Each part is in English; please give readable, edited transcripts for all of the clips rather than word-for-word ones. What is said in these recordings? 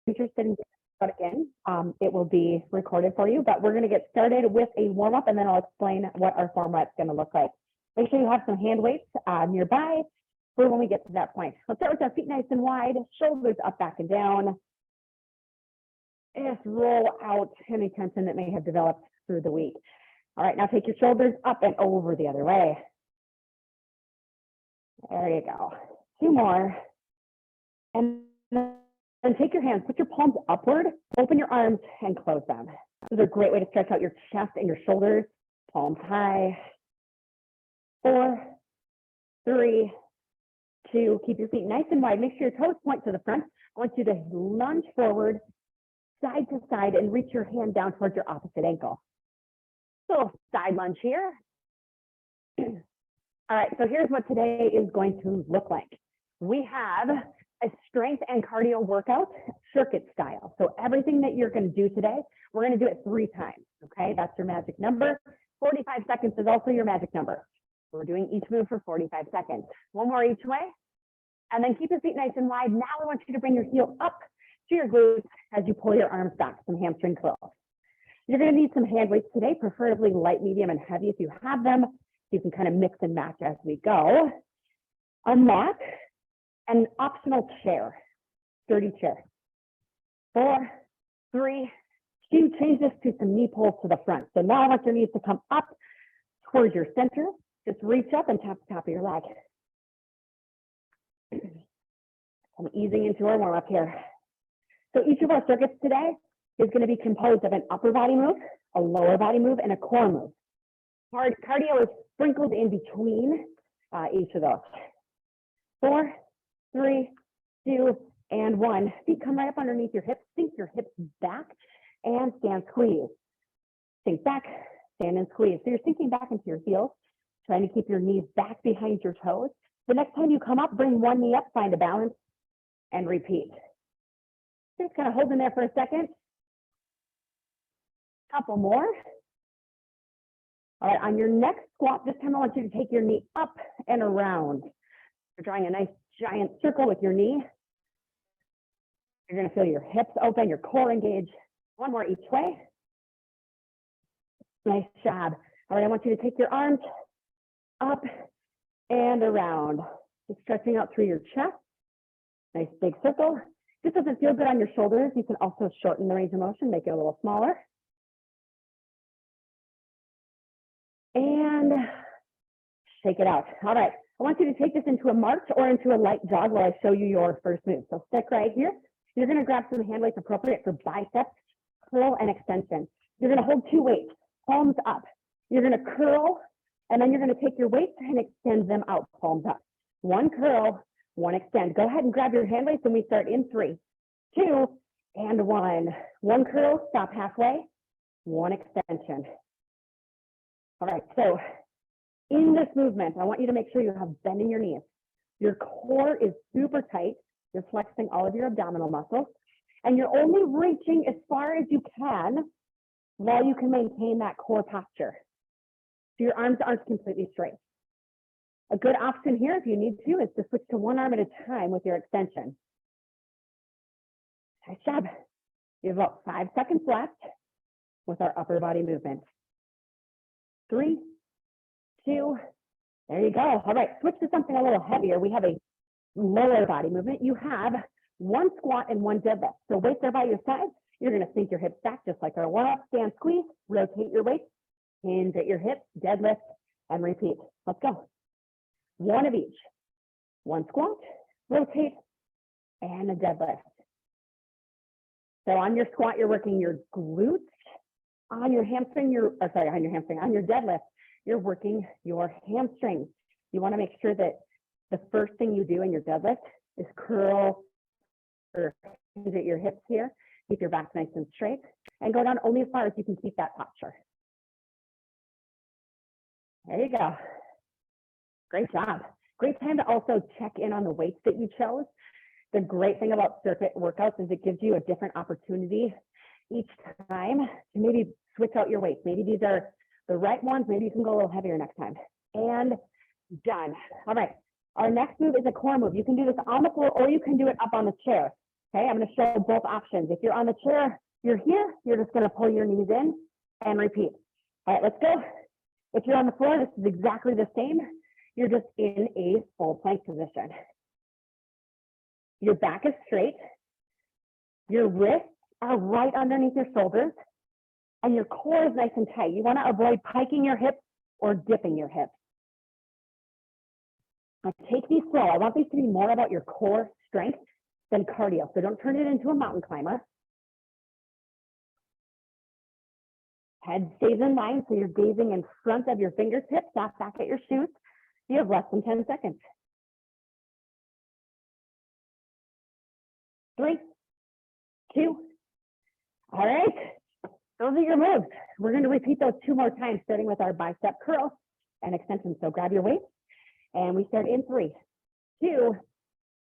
interested in it again, it will be recorded for you, but we're going to get started with a warm-up and then I'll explain what our format's going to look like. Make sure you have some hand weights nearby for when we get to that point. Let's start with our feet nice and wide, shoulders up, back, and down. Just roll out any tension that may have developed through the week. All right, now take your shoulders up and over the other way. There you go. 2 more. And then take your hands, put your palms upward, open your arms, and close them. This is a great way to stretch out your chest and your shoulders. Palms high. 4, 3, 2. Keep your feet nice and wide. Make sure your toes point to the front. I want you to lunge forward, side to side, and reach your hand down towards your opposite ankle. So side lunge here. All right, so here's what today is going to look like. We have a strength and cardio workout circuit style. So everything that you're going to do today, we're going to do it 3 times. Okay, that's your magic number. 45 seconds is also your magic number. We're doing each move for 45 seconds. 1 more each way. And then keep your feet nice and wide. Now I want you to bring your heel up to your glutes as you pull your arms back, some hamstring curls. You're going to need some hand weights today, preferably light, medium, and heavy if you have them. You can kind of mix and match as we go. A mat, an optional chair, sturdy chair. 4, 3, 2, change this to some knee pulls to the front. So now I want your knees to come up towards your center. Just reach up and tap the top of your leg. I'm easing into our warm up here. So each of our circuits today is going to be composed of an upper body move, a lower body move, and a core move. Cardio is sprinkled in between each of those. 4, 3, 2, and 1. Feet come right up underneath your hips. Sink your hips back and stand squeeze. Sink back, stand and squeeze. So you're sinking back into your heels, trying to keep your knees back behind your toes. The next time you come up, bring one knee up, find a balance, and repeat. Just kind of hold in there for a second. Couple more. All right, on your next squat, this time I want you to take your knee up and around. You're drawing a nice giant circle with your knee. You're going to feel your hips open, your core engaged. 1 more each way. Nice job. All right, I want you to take your arms up and around. Just stretching out through your chest. Nice big circle. If this doesn't feel good on your shoulders, you can also shorten the range of motion, make it a little smaller. And shake it out. All right, I want you to take this into a march or into a light jog while I show you your first move. So stick right here. You're going to grab some hand weights appropriate for biceps, curl, and extension. You're going to hold 2 weights, palms up. You're going to curl, and then you're going to take your weights and extend them out, palms up. 1 curl, 1 extend. Go ahead and grab your hand weights, and we start in 3, 2, and 1. 1 curl, stop halfway, 1 extension. All right, so in this movement, I want you to make sure you have bend in your knees. Your core is super tight. You're flexing all of your abdominal muscles, and you're only reaching as far as you can while you can maintain that core posture. So your arms aren't completely straight. A good option here, if you need to, is to switch to 1 arm at a time with your extension. Nice job. You have about 5 seconds left with our upper body movement. 3, 2, there you go. All right, switch to something a little heavier. We have a lower body movement. You have 1 squat and 1 deadlift. So weights are by your side. You're going to sink your hips back just like our warm-up. Stand, squeeze, rotate your weights, hinge at your hips, deadlift, and repeat. Let's go. 1 of each. 1 squat, rotate, and a deadlift. So on your squat, you're working your glutes. On your hamstring, on your deadlift, you're working your hamstrings. You want to make sure that the first thing you do in your deadlift is curl or hinge at your hips here. Keep your back nice and straight and go down only as far as you can keep that posture. There you go. Great job. Great time to also check in on the weights that you chose. The great thing about circuit workouts is it gives you a different opportunity each time to maybe switch out your weights. Maybe these are the right ones. Maybe you can go a little heavier next time. And done. All right. Our next move is a core move. You can do this on the floor or you can do it up on the chair. Okay, I'm gonna show both options. If you're on the chair, you're here, you're just gonna pull your knees in and repeat. All right, let's go. If you're on the floor, this is exactly the same. You're just in a full plank position. Your back is straight. Your wrists are right underneath your shoulders, and your core is nice and tight. You wanna avoid piking your hips or dipping your hips. Now take these slow. I want these to be more about your core strength than cardio. So don't turn it into a mountain climber. Head stays in line, so you're gazing in front of your fingertips, not back at your shoes. You have less than 10 seconds. 3, 2. All right, those are your moves. We're going to repeat those 2 more times, starting with our bicep curl and extension. So grab your weight, and we start in 3, 2,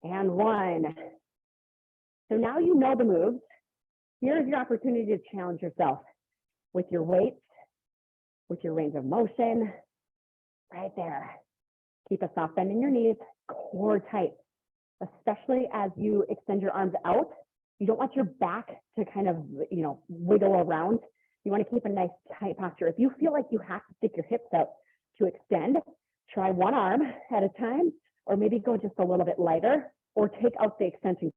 and 1. So now you know the moves. Here's your opportunity to challenge yourself with your weights, with your range of motion, right there. Keep a soft bend in your knees, core tight, especially as you extend your arms out. You don't want your back to kind of, wiggle around. You want to keep a nice tight posture. If you feel like you have to stick your hips out to extend, try one arm at a time, or maybe go just a little bit lighter, or take out the extension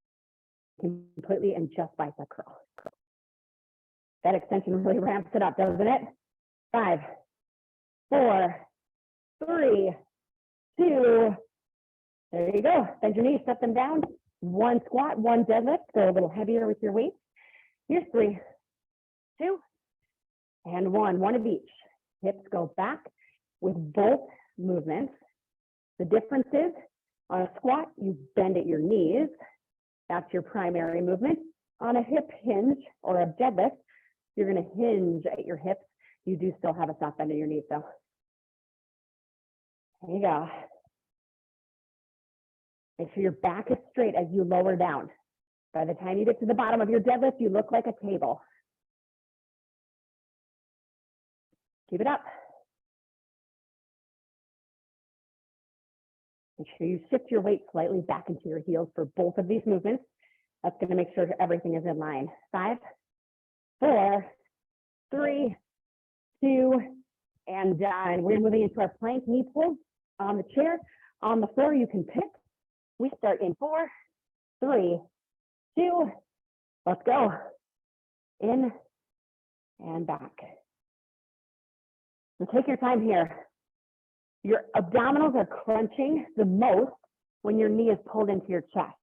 completely and just bicep curl. That extension really ramps it up, doesn't it? 5, 4, 3, 2. There you go. Bend your knees, set them down. 1 squat, 1 deadlift. Go a little heavier with your weight. Here's 3, 2, and 1. 1 of each. Hips go back with both movements. The difference is on a squat, you bend at your knees. That's your primary movement. On a hip hinge or a deadlift, you're going to hinge at your hips. You do still have a soft bend in your knees, though. There you go. Make sure your back is straight as you lower down. By the time you get to the bottom of your deadlift, you look like a table. Keep it up. Make sure you shift your weight slightly back into your heels for both of these movements. That's going to make sure everything is in line. 5, 4, 3, 2, and done. We're moving into our plank knee pulls on the chair. On the floor, you can pick. We start in 4, 3, 2. Let's go. In and back. So take your time here. Your abdominals are crunching the most when your knee is pulled into your chest.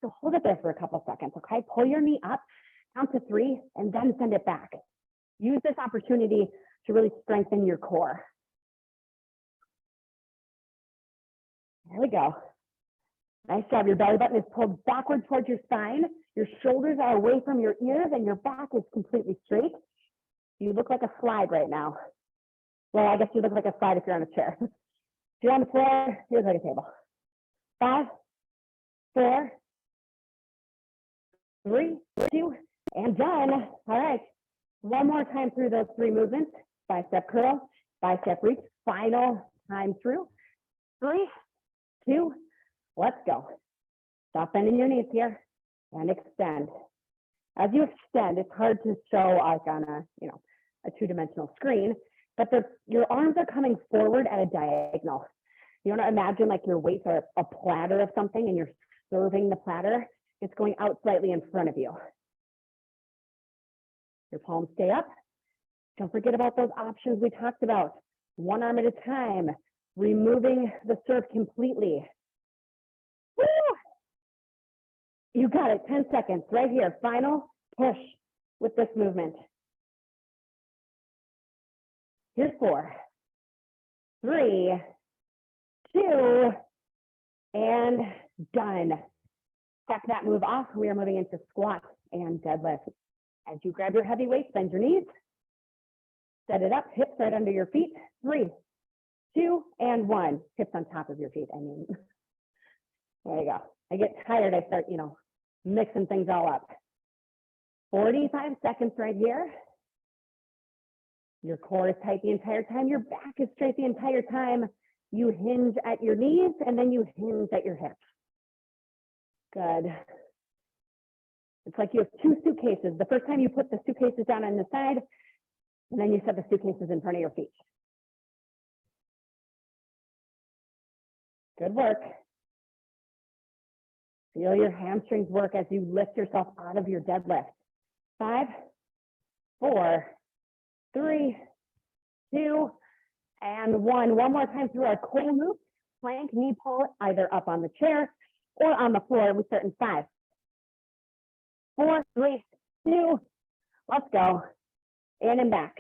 So hold it there for a couple seconds, okay? Pull your knee up, count to 3, and then send it back. Use this opportunity to really strengthen your core. There we go. Nice job. Your belly button is pulled backward towards your spine. Your shoulders are away from your ears, and your back is completely straight. You look like a slide right now. Well, I guess you look like a slide if you're on a chair. If you're on the floor, here's like a table. 5, 4, 3, 2, and done. All right. One more time through those 3 movements. Bicep curl, bicep reach. Final time through. 3, 2, let's go. Stop bending your knees here and extend. As you extend, it's hard to show like on a 2-dimensional screen, but your arms are coming forward at a diagonal. You want to imagine like your weights are a platter of something and you're serving the platter. It's going out slightly in front of you. Your palms stay up. Don't forget about those options we talked about. 1 arm at a time, removing the serve completely. Woo! You got it, 10 seconds right here. Final push with this movement. Here's 4, 3, 2, and done. Check that move off. We are moving into squats and deadlifts. As you grab your heavy weights, bend your knees, set it up, hips right under your feet. 3, 2, and 1. Hips on top of your feet, I mean. There you go. I get tired, I start, mixing things all up. 45 seconds right here. Your core is tight the entire time. Your back is straight the entire time. You hinge at your knees and then you hinge at your hips. Good. It's like you have two suitcases. The first time you put the suitcases down on the side, and then you set the suitcases in front of your feet. Good work. Feel your hamstrings work as you lift yourself out of your deadlift. 5, 4, 3, 2, and 1. One more time through our core move. Plank, knee pull, either up on the chair or on the floor. We start in 5, 4, 3, 2. Let's go. In and back.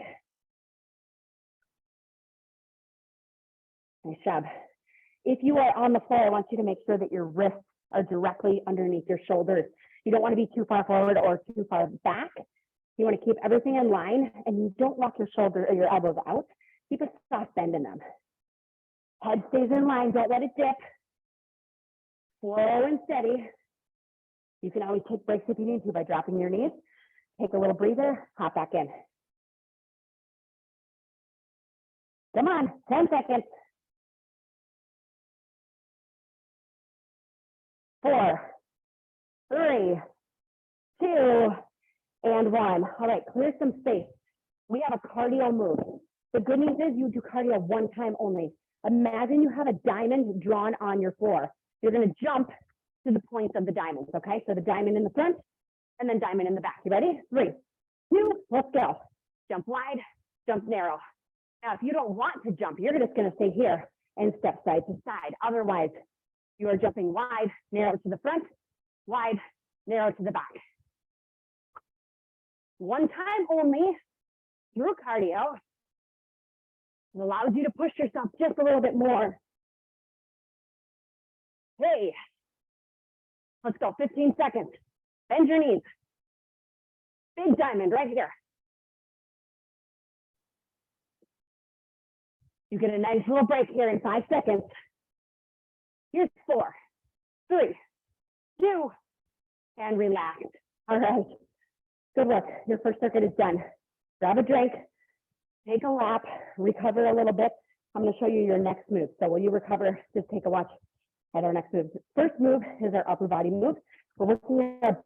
Nice job. If you are on the floor, I want you to make sure that your wrists are directly underneath your shoulders. You don't want to be too far forward or too far back. You want to keep everything in line, and you don't walk your shoulder or your elbows out. Keep a soft bend in them. Head stays in line. Don't let it dip. Slow and steady. You can always take breaks if you need to by dropping your knees. Take a little breather. Hop back in. Come on. 10 seconds. 4, 3, 2, and 1. All right, clear some space. We have a cardio move. The good news is you do cardio one time only. Imagine you have a diamond drawn on your floor. You're going to jump to the points of the diamonds, okay? So the diamond in the front and then diamond in the back. You ready? 3, 2, let's go. Jump wide, jump narrow. Now, if you don't want to jump, you're just going to stay here and step side to side. Otherwise, you are jumping wide, narrow to the front, wide, narrow to the back. One time only through cardio. It allows you to push yourself just a little bit more. Hey, let's go, 15 seconds. Bend your knees. Big diamond right here. You get a nice little break here in 5 seconds. Here's 4, 3, 2, and relax. All right, good work. Your first circuit is done. Grab a drink, take a lap, recover a little bit. I'm going to show you your next move. So while you recover, just take a watch at our next move. First move is our upper body move. We're working our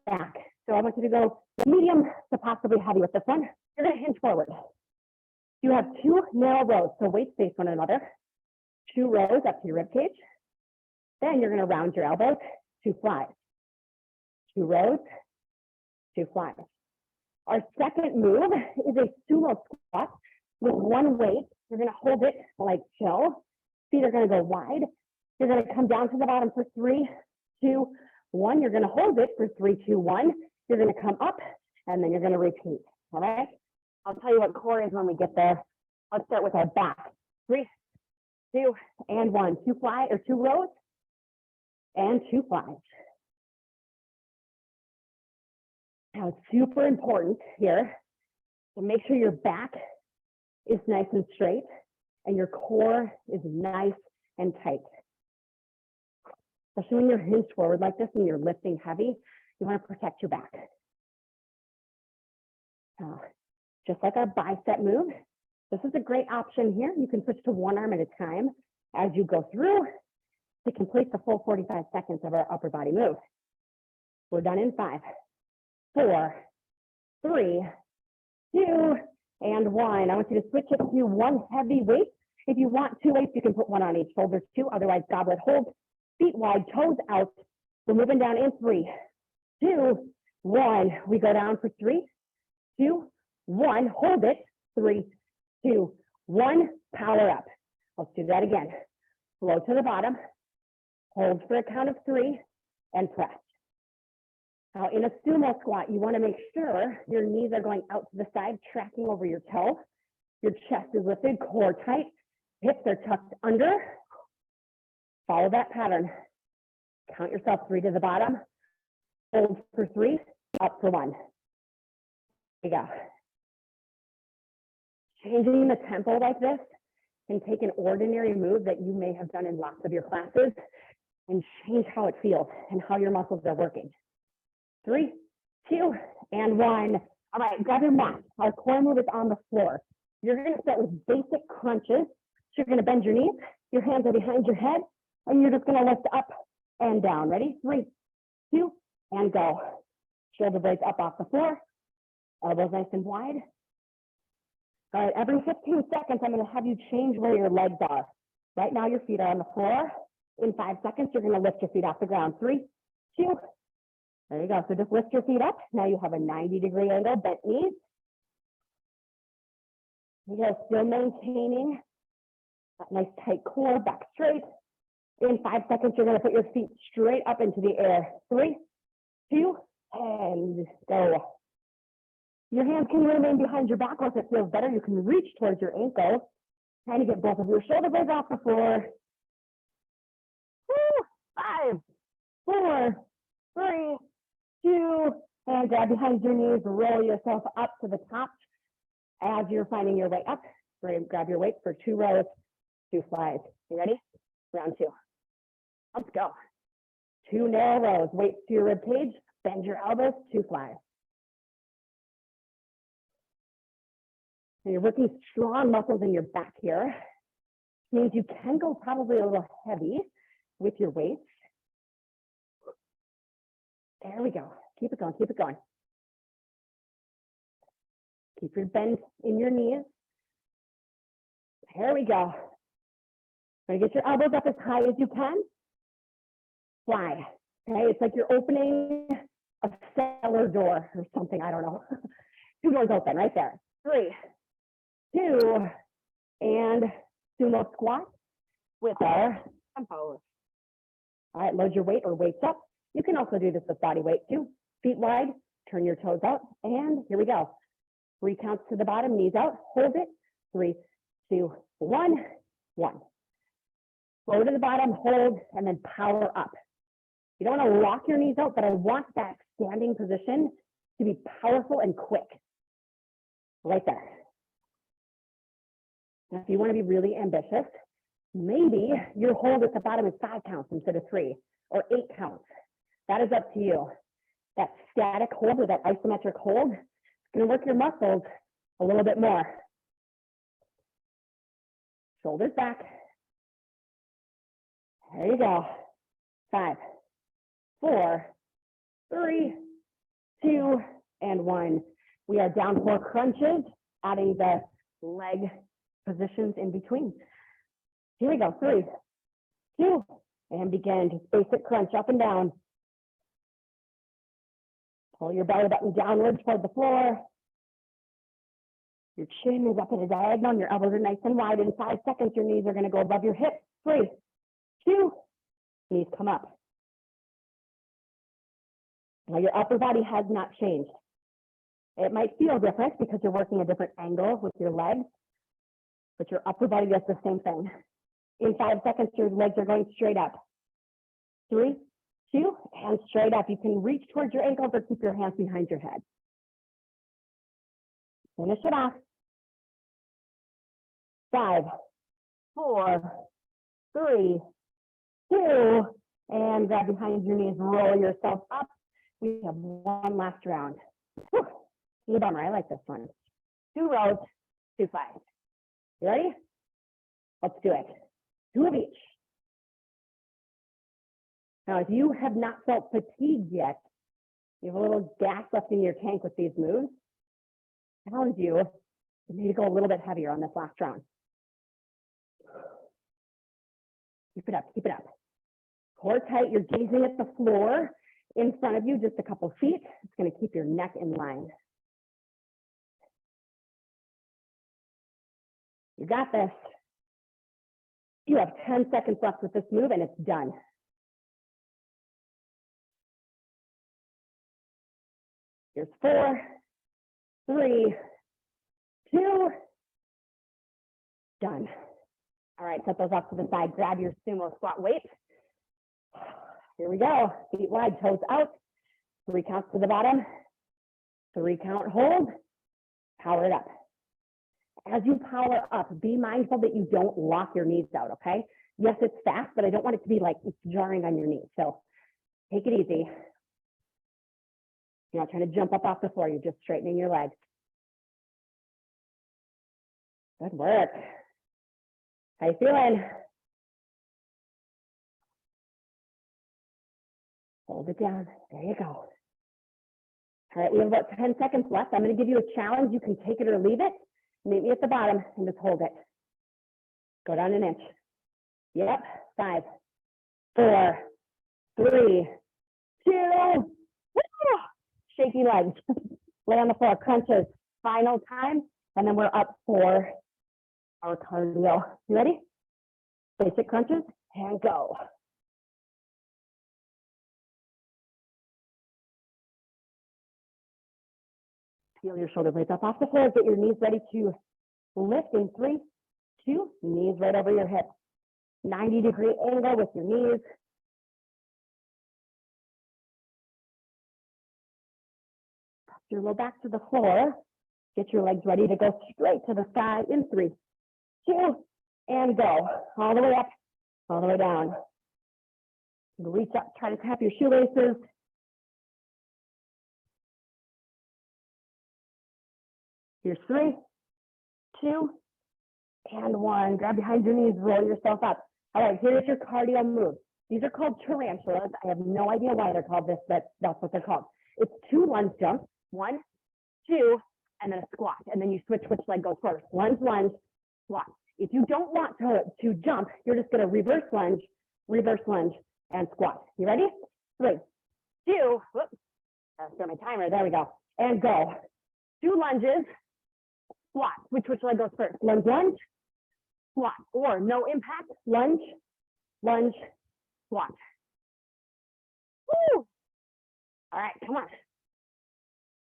back. So I want you to go medium to possibly heavy with this one. You're going to hinge forward. You have 2 narrow rows, so weights face one another. 2 rows up to your rib cage. Then you're going to round your elbows, 2 flies. 2 rows, 2 flies. Our second move is a sumo squat with 1 weight. You're going to hold it like chill. Feet are going to go wide. You're going to come down to the bottom for 3, 2, 1. You're going to hold it for 3, 2, 1. You're going to come up, and then you're going to repeat. All right? I'll tell you what core is when we get there. Let's start with our back. 3, 2, and 1. 2 rows. And 2 flies. Now, it's super important here to make sure your back is nice and straight and your core is nice and tight. Especially when you're hinged forward like this and you're lifting heavy, you want to protect your back. Just like our bicep move, this is a great option here. You can switch to one arm at a time as you go through to complete the full 45 seconds of our upper body move. We're done in 5, 4, 3, 2, and 1. I want you to switch it to one heavy weight. If you want 2 weights, you can put one on each shoulder too. Otherwise, goblet hold, feet wide, toes out. We're moving down in 3, 2, 1. We go down for 3, 2, 1. Hold it. 3, 2, 1. Power up. Let's do that again. Flow to the bottom. Hold for a count of 3 and press. Now in a sumo squat, you want to make sure your knees are going out to the side, tracking over your toe. Your chest is lifted, core tight, hips are tucked under. Follow that pattern. Count yourself 3 to the bottom. Hold for 3, up for 1. There you go. Changing the tempo like this can take an ordinary move that you may have done in lots of your classes and change how it feels and how your muscles are working. 3, 2, and 1. All right, grab your mat. Our core move is on the floor. You're going to start with basic crunches. So you're going to bend your knees, your hands are behind your head, and you're just going to lift up and down. Ready? 3, 2, and go. Shoulder blades up off the floor. Elbows nice and wide. All right, every 15 seconds, I'm going to have you change where your legs are. Right now, your feet are on the floor. In 5 seconds, you're going to lift your feet off the ground. 3, 2. There you go. So just lift your feet up. Now you have a 90-degree angle, bent knees. You are still maintaining that nice tight core, back straight. In 5 seconds, you're going to put your feet straight up into the air. 3, 2, and go. Your hands can remain behind your back, or if it feels better, you can reach towards your ankles. Trying to get both of your shoulder blades off the floor. 5, 4, 3, 2, and grab behind your knees, roll yourself up to the top. As you're finding your way up, grab your weight for 2 rows, 2 flies. You ready? Round 2. Let's go. 2 narrow rows, weights to your rib cage, bend your elbows, 2 flies. And you're working strong muscles in your back here. Means you can go probably a little heavy with your weights. There we go. Keep it going, keep it going. Keep your bend in your knees. There we go. Gonna get your elbows up as high as you can. Fly. Okay, it's like you're opening a cellar door or something, I don't know. 2 doors open right there. 3, 2, and sumo squat with our tempos. All right, load your weight or weights up. You can also do this with body weight too. Feet wide, turn your toes out, and here we go. 3 counts to the bottom, knees out, hold it. 3, 2, 1, 1. Go to the bottom, hold, and then power up. You don't want to lock your knees out, but I want that standing position to be powerful and quick. Right there. Now, if you want to be really ambitious, maybe your hold at the bottom is 5 counts instead of 3, or 8 counts. That is up to you. That static hold or that isometric hold is going to work your muscles a little bit more. Shoulders back. There you go. 5, 4, 3, 2, and 1. We are down 4 crunches, adding the leg positions in between. Here we go. 3, 2, and begin. Just basic crunch up and down. Pull your belly button downwards toward the floor. Your chin is up at a diagonal. Your elbows are nice and wide. In 5 seconds, your knees are going to go above your hips. 3, 2, knees come up. Now your upper body has not changed. It might feel different because you're working a different angle with your legs, but your upper body does the same thing. In 5 seconds, your legs are going straight up. 3, 2, and straight up. You can reach towards your ankles or keep your hands behind your head. Finish it off. 5, 4, 3, 2, and grab behind your knees, roll yourself up. We have 1 last round. Whew. The bummer, I like this one. 2 rows, 2 flies. You ready? Let's do it. 2 of each. Now, if you have not felt fatigued yet, you have a little gas left in your tank with these moves, I challenge you to maybe go a little bit heavier on this last round. Keep it up, keep it up. Core tight, you're gazing at the floor in front of you, just a couple feet. It's going to keep your neck in line. You got this. You have 10 seconds left with this move and it's done. Here's 4, 3, 2, done. All right, set those off to the side. Grab your sumo squat weight. Here we go. Feet wide, toes out. 3 counts to the bottom. 3 count hold. Power it up. As you power up, be mindful that you don't lock your knees out, okay? Yes, it's fast, but I don't want it to be like it's jarring on your knees. So take it easy. You're not trying to jump up off the floor. You're just straightening your legs. Good work. How you feeling? Hold it down. There you go. All right, we have about 10 seconds left. I'm going to give you a challenge. You can take it or leave it. Meet me at the bottom and just hold it. Go down an inch. Yep, 5, 4, 3, 2, woo! Shaky legs. Lay on the floor, crunches. Final time, and then we're up for our cardio. You ready? Basic crunches, and go. Peel your shoulder blades up off the floor. Get your knees ready to lift in 3, 2, knees right over your hips. 90-degree angle with your knees. Press your low back to the floor. Get your legs ready to go straight to the side in 3, 2, and go. All the way up, all the way down. Reach up, try to tap your shoelaces. Here's 3, 2, and 1. Grab behind your knees, roll yourself up. All right, here's your cardio move. These are called tarantulas. I have no idea why they're called this, but that's what they're called. It's 2 lunge jumps, 1, 2, and then a squat. And then you switch which leg goes first. Lunge, lunge, squat. If you don't want to jump, you're just going to reverse lunge, and squat. You ready? 3, 2, whoops, start my timer. There we go. And go. 2 lunges, squat. Which leg goes first? Lunge, lunge, squat. Or no impact, lunge, lunge, squat. Woo! All right, come on.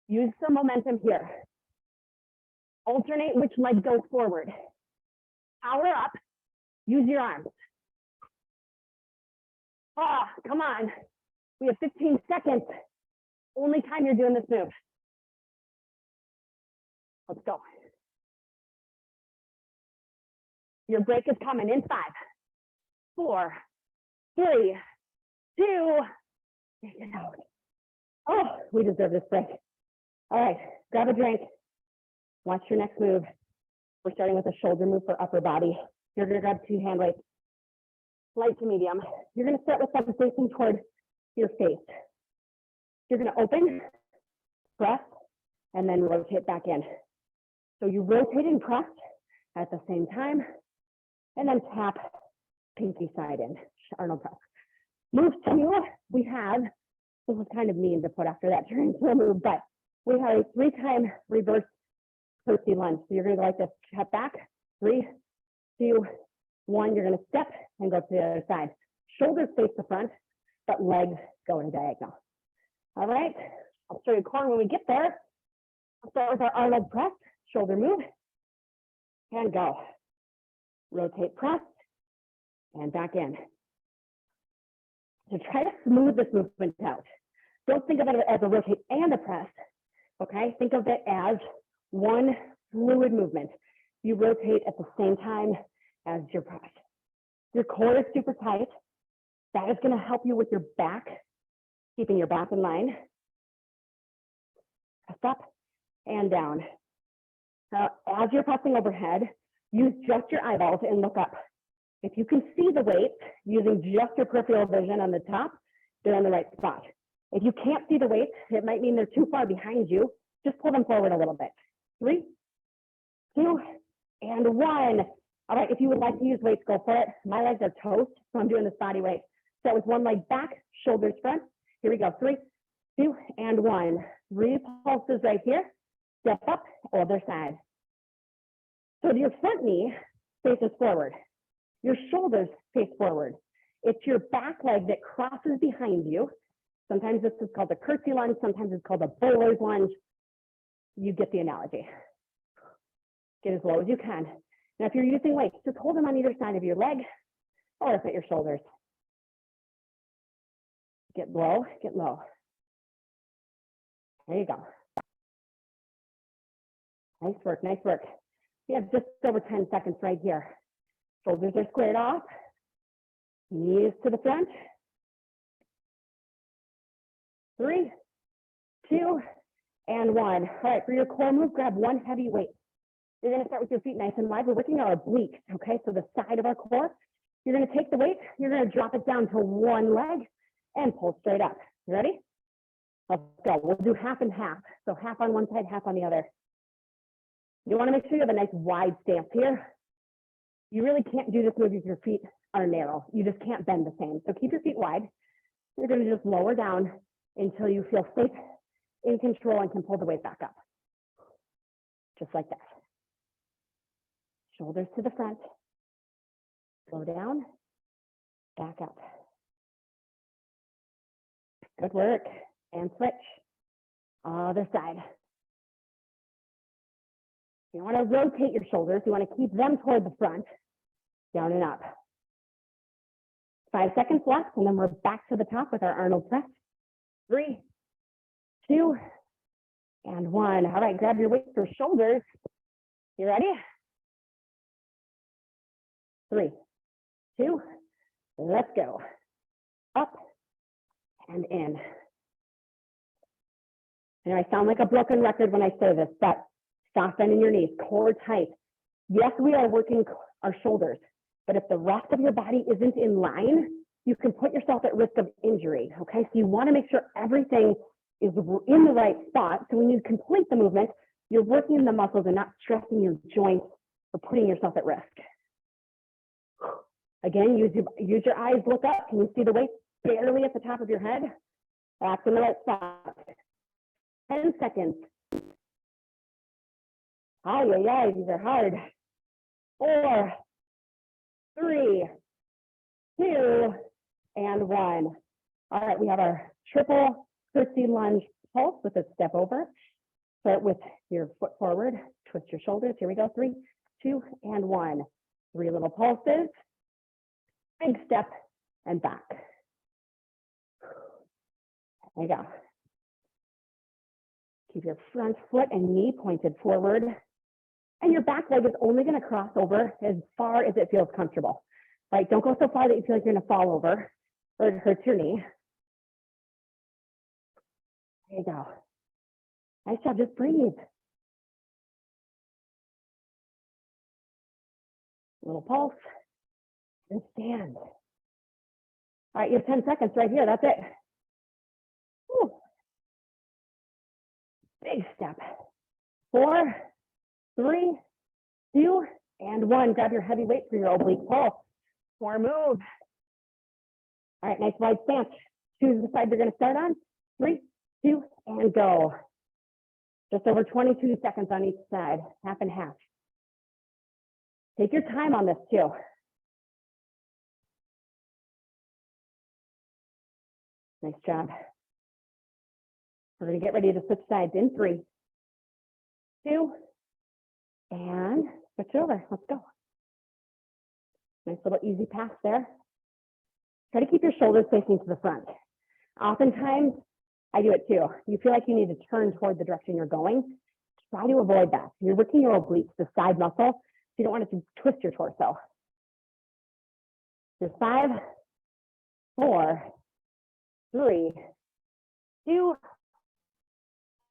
Use some momentum here. Alternate which leg goes forward. Power up. Use your arms. Oh, come on. We have 15 seconds. Only time you're doing this move. Let's go. Your break is coming in 5, 4, 3, 2. Get out. Oh, we deserve this break. All right, grab a drink. Watch your next move. We're starting with a shoulder move for upper body. You're going to grab 2 hand weights, light to medium. You're going to start with them facing toward your face. You're going to open, press, and then rotate back in. So you rotate and press at the same time, and then tap pinky side in, Arnold press. Move 2, we have, this was kind of mean to put after that tarantula move, but we have a 3-time reverse curtsy lunge. So you're going to go like this, step back, 3, 2, 1. You're going to step and go to the other side. Shoulders face the front, but legs go in diagonal. All right, I'll show you core when we get there. I'll start with our Arnold press, shoulder move, and go. Rotate, press, and back in. So try to smooth this movement out. Don't think of it as a rotate and a press, okay? Think of it as one fluid movement. You rotate at the same time as your press. Your core is super tight. That is going to help you with your back, keeping your back in line. Press up and down. Now, as you're pressing overhead, use just your eyeballs and look up. If you can see the weight using just your peripheral vision on the top, they're in the right spot. If you can't see the weight, it might mean they're too far behind you. Just pull them forward a little bit. 3, 2, and 1. All right, if you would like to use weights, go for it. My legs are toast, so I'm doing this body weight. Start with one leg back, shoulders front. Here we go. 3, 2, and 1. 3 pulses right here. Step up, other side. So your front knee faces forward. Your shoulders face forward. It's your back leg that crosses behind you. Sometimes this is called a curtsy lunge. Sometimes it's called a bowler's lunge. You get the analogy. Get as low as you can. Now, if you're using weights, just hold them on either side of your leg or up at your shoulders. Get low, get low. There you go. Nice work, nice work. We have just over 10 seconds right here. Shoulders are squared off. Knees to the front. 3, 2, and 1. All right, for your core move, grab one heavy weight. You're going to start with your feet nice and wide. We're working on our obliques, okay? So the side of our core. You're going to take the weight. You're going to drop it down to one leg and pull straight up. You ready? Let's go. We'll do half and half. So half on one side, half on the other. You want to make sure you have a nice wide stance here. You really can't do this move if your feet are narrow. You just can't bend the same. So keep your feet wide. You're going to just lower down until you feel safe, in control, and can pull the weight back up. Just like that. Shoulders to the front. Slow down. Back up. Good work. And switch. Other side. You want to rotate your shoulders. You want to keep them toward the front. Down and up. 5 seconds left, and then we're back to the top with our Arnold press. 3, 2, and 1. All right, grab your weights for shoulders. You ready? 3, 2, let's go. Up and in. And I sound like a broken record when I say this, but stop bending your knees, core tight. Yes, we are working our shoulders, but if the rest of your body isn't in line, you can put yourself at risk of injury, okay? So you want to make sure everything is in the right spot. So when you complete the movement, you're working the muscles and not stressing your joints or putting yourself at risk. Again, use your eyes, look up. Can you see the weight barely at the top of your head? That's in the right spot. 10 seconds. Oh, yeah, these are hard. 4, 3, 2, and 1. All right, we have our triple curtsy lunge pulse with a step over. Start with your foot forward, twist your shoulders. Here we go, 3, 2, and 1. 3 little pulses, big step, and back. There you go. Keep your front foot and knee pointed forward. And your back leg is only going to cross over as far as it feels comfortable. Right? Don't go so far that you feel like you're going to fall over or it hurts your knee. There you go. Nice job. Just breathe. Little pulse and stand. All right, you have 10 seconds right here. That's it. Whew. Big step. 4, 3, 2, and 1. Grab your heavy weight for your oblique pull. 4 moves. All right, nice wide stance. Choose the side you're going to start on. 3, 2, and go. Just over 22 seconds on each side, half and half. Take your time on this too. Nice job. We're going to get ready to switch sides in 3, 2, and switch over. Let's go. Nice little easy pass there. Try to keep your shoulders facing to the front. Oftentimes, I do it too. You feel like you need to turn toward the direction you're going. Try to avoid that. You're working your obliques, the side muscle, so you don't want it to twist your torso. Here's 5, 4, 3, 2,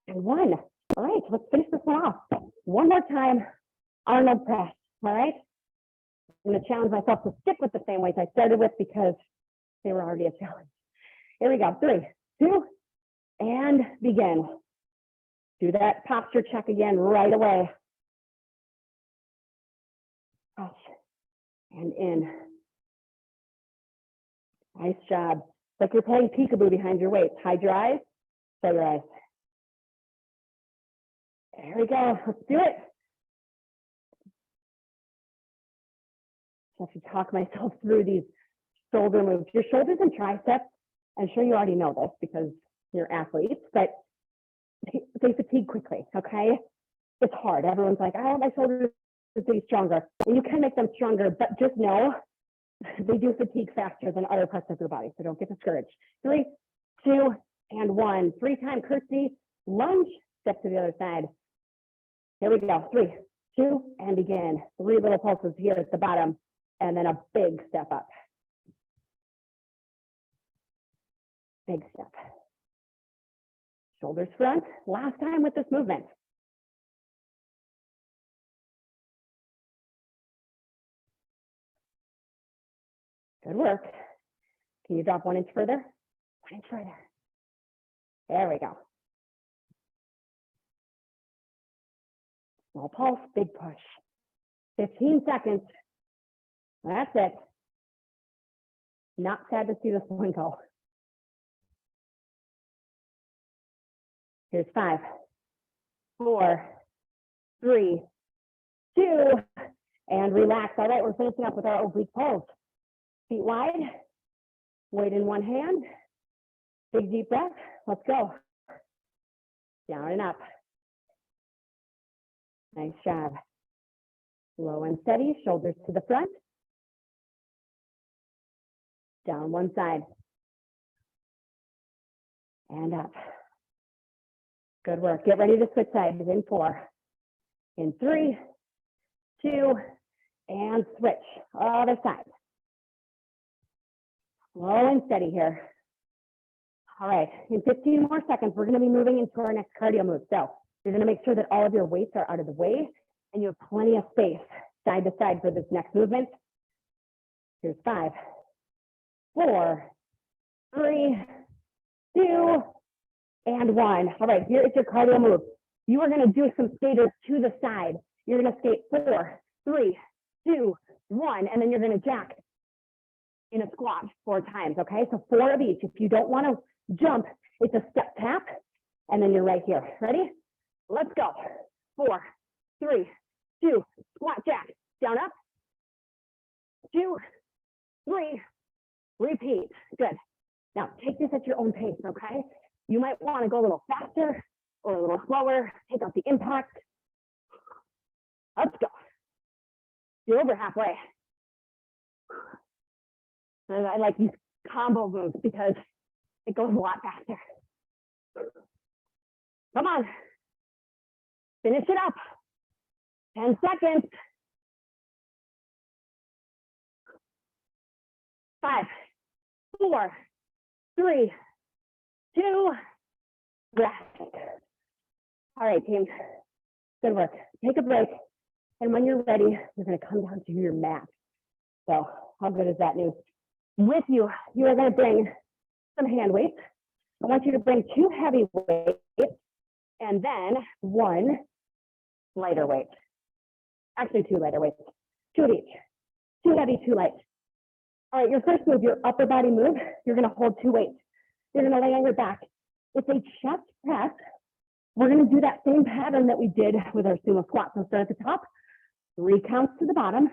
and 1. All right, let's finish this one off. One more time, Arnold press, all right? I'm going to challenge myself to stick with the same weights I started with because they were already a challenge. Here we go, 3, 2, and begin. Do that posture check again right away. Out and in. Nice job. It's like you're playing peekaboo behind your weights. Hide your eyes, shut your eyes. There we go. Let's do it. I have to talk myself through these shoulder moves. Your shoulders and triceps, I'm sure you already know this because you're athletes, but they fatigue quickly, okay? It's hard. Everyone's like, I want my shoulders to be stronger. And you can make them stronger, but just know they do fatigue faster than other parts of your body, so don't get discouraged. 3, 2, and 1. 3-time curtsy, lunge, step to the other side. Here we go. 3, 2, and begin. 3 little pulses here at the bottom, and then a big step up. Big step. Shoulders front. Last time with this movement. Good work. Can you drop 1 inch further? 1 inch further. There we go. Small pulse, big push. 15 seconds. That's it. Not sad to see this one go. Here's 5, 4, 3, 2, and relax. All right, we're finishing up with our oblique pulse. Feet wide, weight in one hand. Big deep breath. Let's go. Down and up. Nice job. Low and steady, shoulders to the front. Down one side. And up. Good work. Get ready to switch sides in 4, in 3, 2, and switch. Other side. Slow and steady here. All right, in 15 more seconds, we're going to be moving into our next cardio move. So you're going to make sure that all of your weights are out of the way and you have plenty of space side to side for this next movement. Here's 5, 4, 3, 2, and 1. All right, here is your cardio move. You are going to do some skaters to the side. You're going to skate 4, 3, 2, 1, and then you're going to jack in a squat 4 times, okay? So 4 of each. If you don't want to jump, it's a step tap, and then you're right here. Ready? Let's go. 4, 3, 2, squat jack, down up, 2, 3, repeat. Good. Now take this at your own pace, okay? You might want to go a little faster or a little slower, take out the impact. Let's go. You're over halfway. And I like these combo moves because it goes a lot faster. Come on. Finish it up. 10 seconds. 5, 4, 3, 2, rest. All right, team. Good work. Take a break. And when you're ready, you're going to come down to your mat. So how good is that news? With you, you are going to bring some hand weights. I want you to bring 2 heavy weights and then 1 lighter weight. Actually, 2 lighter weights. 2 of each. 2 heavy, 2 light. All right, your first move, your upper body move, you're going to hold 2 weights. You're going to lay on your back. It's a chest press. We're going to do that same pattern that we did with our sumo squat. So start at the top, 3 counts to the bottom,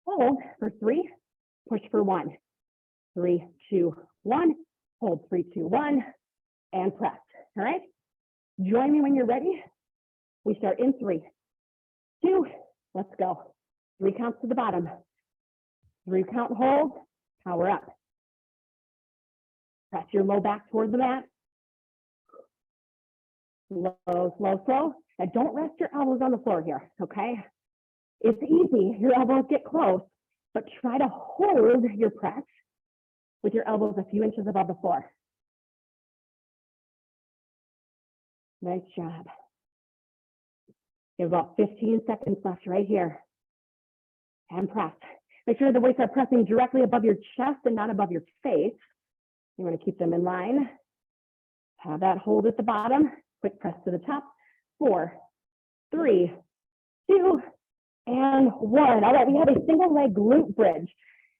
hold for 3, push for 1. 3, 2, 1, hold 3, 2, 1, and press. All right? Join me when you're ready. We start in 3, 2, let's go. 3 counts to the bottom. 3 count hold, power up. Press your low back toward the mat. Low, slow, slow. Now don't rest your elbows on the floor here, okay? It's easy, your elbows get close, but try to hold your press with your elbows a few inches above the floor. Nice job. You have about 15 seconds left right here. And press. Make sure the weights are pressing directly above your chest and not above your face. You want to keep them in line. Have that hold at the bottom. Quick press to the top. 4, 3, 2, and 1. All right, we have a single leg glute bridge.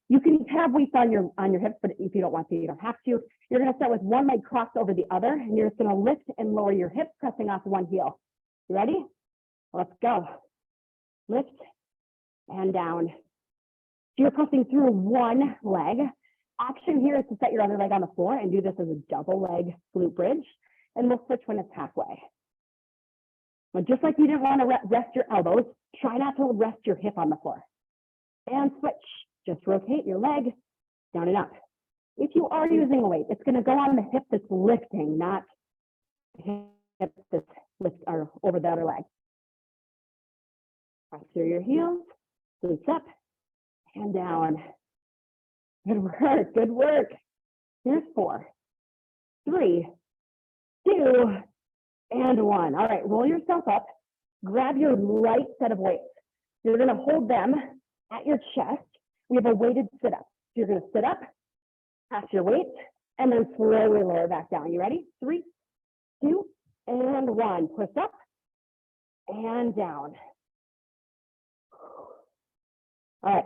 You can have weights on your hips, but if you don't want to, you don't have to. You're going to start with one leg crossed over the other, and you're just going to lift and lower your hips, pressing off one heel. You ready? Let's go. Lift and down. So you're pressing through one leg. Option here is to set your other leg on the floor and do this as a double leg glute bridge, and we'll switch when it's halfway. But just like you didn't want to rest your elbows, try not to rest your hip on the floor. And switch. Just rotate your leg down and up. If you are using a weight, it's going to go on the hip that's lifting, not the hip that's lift or over the other leg. Press through your heels, glutes up and down. Good work, good work. Here's 4, 3, 2, and 1. All right, roll yourself up. Grab your right set of weights. You're going to hold them at your chest. We have a weighted sit-up. So you're going to sit up, pass your weight, and then slowly lower back down. You ready? 3, 2, and 1. Push up and down. All right.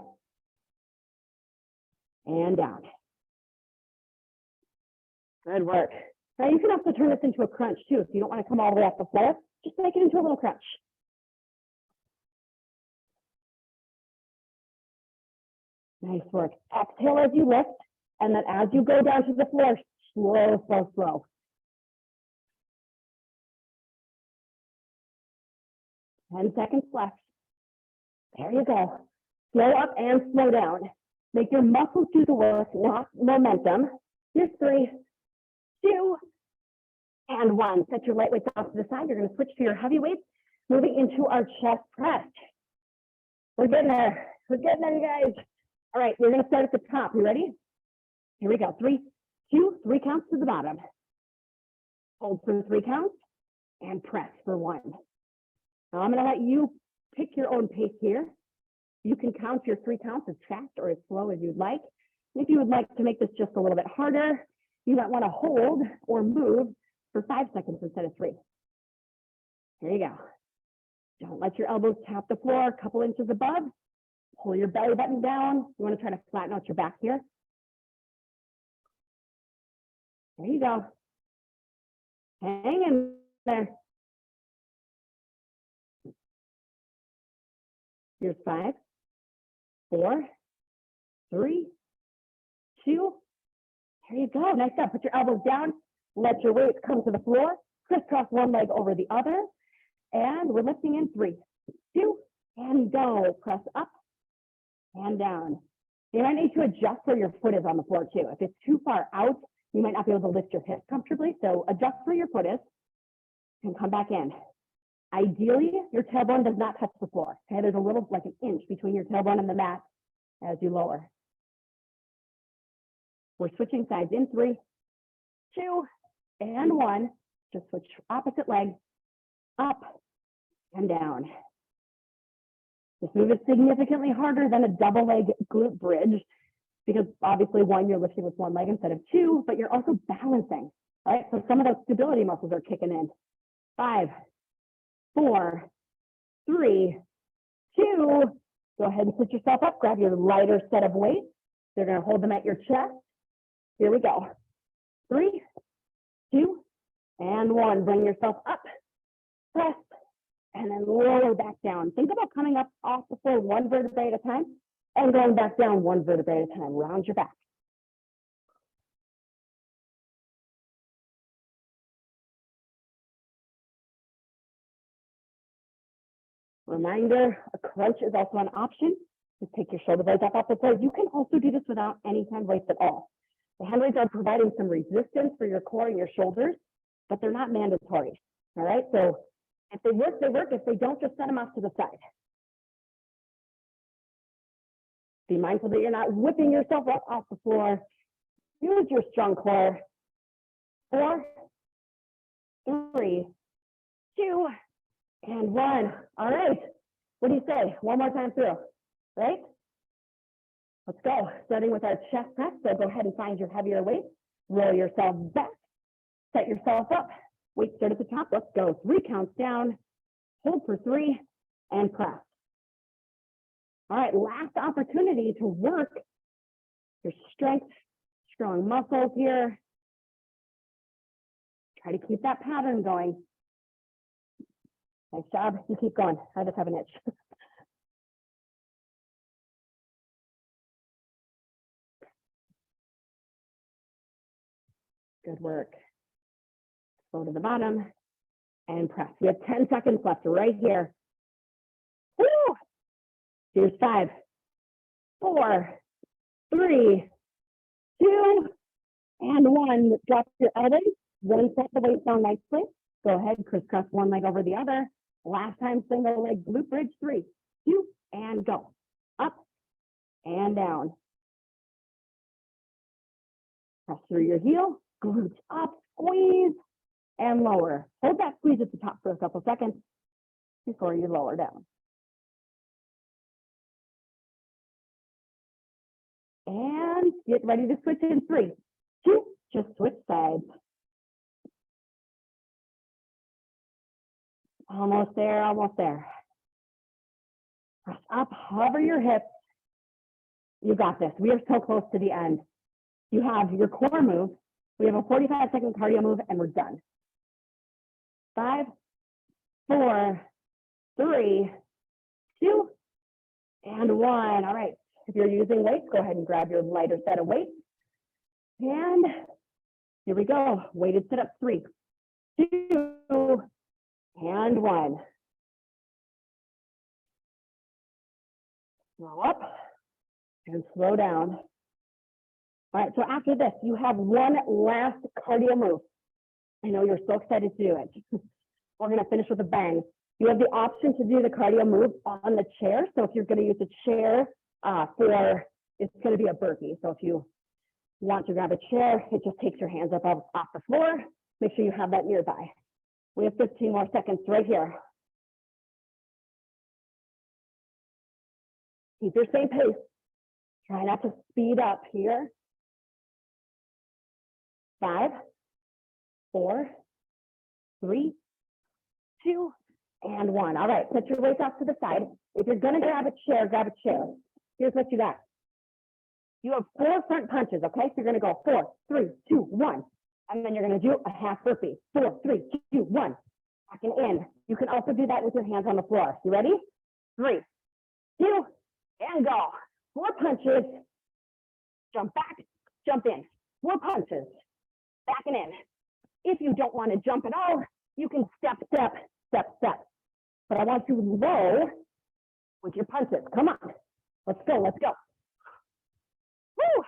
And down. Good work. Now you can also turn this into a crunch too. If you don't want to come all the way up the floor, just make it into a little crunch. Nice work. Exhale as you lift, and then as you go down to the floor, slow, slow, slow. Ten seconds left. There you go. Slow up and slow down. Make your muscles do the work, not momentum. Here's 3, 2, and 1. Set your light weights off to the side. You're going to switch to your heavy weights, moving into our chest press. We're getting there. We're getting there, you guys. All right, we're going to start at the top. You ready? Here we go. 3, 2, 3 counts to the bottom. Hold for 3 counts and press for 1. Now I'm going to let you pick your own pace here. You can count your 3 counts as fast or as slow as you'd like. If you would like to make this just a little bit harder, you might want to hold or move for 5 seconds instead of 3. Here you go. Don't let your elbows tap the floor a couple inches above. Pull your belly button down. You want to try to flatten out your back here. There you go. Hang in there. Here's 5, 4, 3, 2. There you go. Nice job. Put your elbows down. Let your weights come to the floor. Crisscross one leg over the other. And we're lifting in 3, 2, and go. Press up and down. You might need to adjust where your foot is on the floor too. If it's too far out, you might not be able to lift your hips comfortably. So adjust where your foot is and come back in. Ideally, your tailbone does not touch the floor. Okay, there's a little, like an inch between your tailbone and the mat as you lower. We're switching sides in 3, 2, and 1. Just switch opposite leg, up and down. This move is significantly harder than a double leg glute bridge because obviously 1, you're lifting with 1 leg instead of 2, but you're also balancing, right? So some of those stability muscles are kicking in. 5, 4, 3, 2. Go ahead and sit yourself up. Grab your lighter set of weights. You're going to hold them at your chest. Here we go. 3, 2, and 1. Bring yourself up. Press. And then lower back down. Think about coming up off the floor 1 vertebrae at a time and going back down 1 vertebrae at a time. Round your back. Reminder, a crunch is also an option. Just take your shoulder blades up off the floor. You can also do this without any hand weights at all. The hand weights are providing some resistance for your core and your shoulders, but they're not mandatory. All right, so if they work, they work. If they don't, just set them off to the side. Be mindful that you're not whipping yourself up off the floor. Use your strong core. 4, 3, 2, and 1. All right. What do you say? One more time through, right? Let's go. Starting with our chest press. So go ahead and find your heavier weight. Roll yourself back. Set yourself up. Weight start at the top. Let's go. 3 counts down. Hold for 3 and press. All right. Last opportunity to work your strength, strong muscles here. Try to keep that pattern going. Nice job. You keep going. I just have an itch. Good work. Go to the bottom and press. We have 10 seconds left right here. Woo! Here's 5, 4, 3, 2, and 1. Drop your elbows. Then set the weight down nicely. Go ahead and crisscross 1 leg over the other. Last time, single leg glute bridge. 3, 2, and go. Up and down. Press through your heel. Glutes up, squeeze, and lower. Hold that squeeze at the top for a couple seconds before you lower down. And get ready to switch in 3, 2, just switch sides. Almost there, almost there. Press up, hover your hips. You got this. We are so close to the end. You have your core move. We have a 45-second cardio move, and we're done. 5, 4, 3, 2, and 1. All right. If you're using weights, go ahead and grab your lighter set of weights. And here we go. Weighted sit-ups, 3, 2, and 1. Slow up and slow down. All right, so after this, you have one last cardio move. I know you're so excited to do it. We're going to finish with a bang. You have the option to do the cardio move on the chair. So if you're going to use a chair it's going to be a burpee. So if you want to grab a chair, it just takes your hands up off the floor. Make sure you have that nearby. We have 15 more seconds right here. Keep your same pace. Try not to speed up here. 5, 4, 3, 2, and 1. All right, set your weights off to the side. If you're going to grab a chair, grab a chair. Here's what you got. You have 4 front punches, okay? So you're going to go 4, 3, 2, 1. And then you're going to do a half burpee. 4, 3, 2, 1. Back and in. You can also do that with your hands on the floor. You ready? 3, 2, and go. 4 punches. Jump back, jump in. 4 punches. Back and in. If you don't want to jump at all, you can step, step, step, step. But I want you low with your punches. Come on. Let's go, let's go. Woo!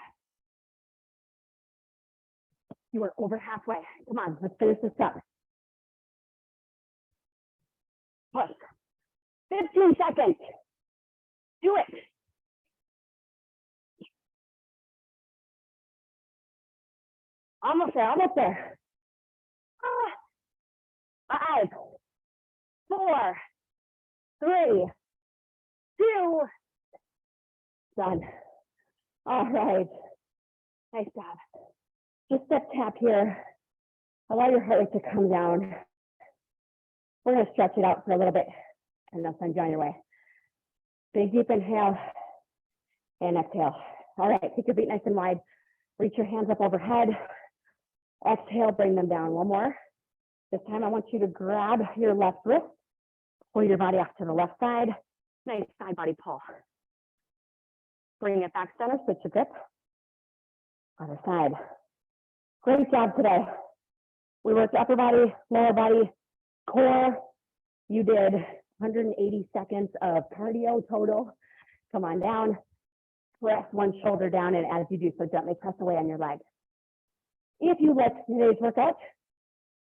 You are over halfway. Come on, let's finish this up. Push. 15 seconds. Do it. Almost there, almost there. 5, 4, 3, 2, done. All right. Nice job. Just step tap here. Allow your heart rate to come down. We're going to stretch it out for a little bit, and then send you on your way. Big deep inhale and exhale. All right, take your feet nice and wide. Reach your hands up overhead. Exhale, bring them down. One more. This time I want you to grab your left wrist, pull your body off to the left side. Nice side body pull. Bring it back center, switch your grip. Other side. Great job today. We worked upper body, lower body, core. You did 180 seconds of cardio total. Come on down. Press one shoulder down, and as you do so, gently press away on your leg. If you liked today's workout,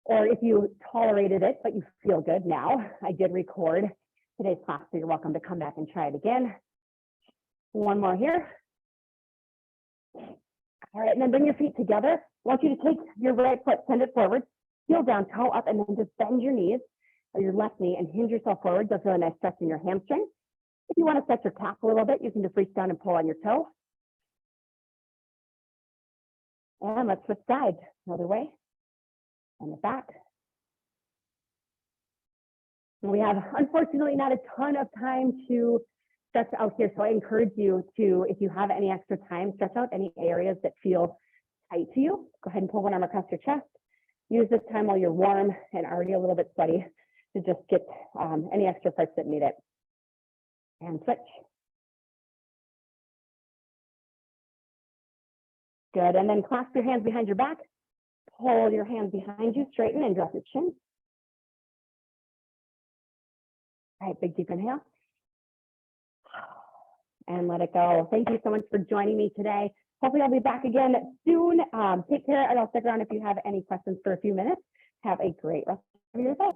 or if you tolerated it, but you feel good now, I did record today's class, so you're welcome to come back and try it again. One more here. All right, and then bring your feet together. I want you to take your right foot, send it forward, heel down, toe up, and then just bend your knees, or your left knee, and hinge yourself forward. That's really nice stretch in your hamstring. If you want to stretch your calf a little bit, you can just reach down and pull on your toe. And let's switch sides. Another way. On the back. And we have, unfortunately, not a ton of time to stretch out here. So I encourage you to, if you have any extra time, stretch out any areas that feel tight to you. Go ahead and pull one arm across your chest. Use this time while you're warm and already a little bit sweaty to just get any extra parts that need it. And switch. Good, and then clasp your hands behind your back. Pull your hands behind you, straighten and drop your chin. All right, big deep inhale. And let it go. Thank you so much for joining me today. Hopefully I'll be back again soon. Take care, and I'll stick around if you have any questions for a few minutes. Have a great rest of your day.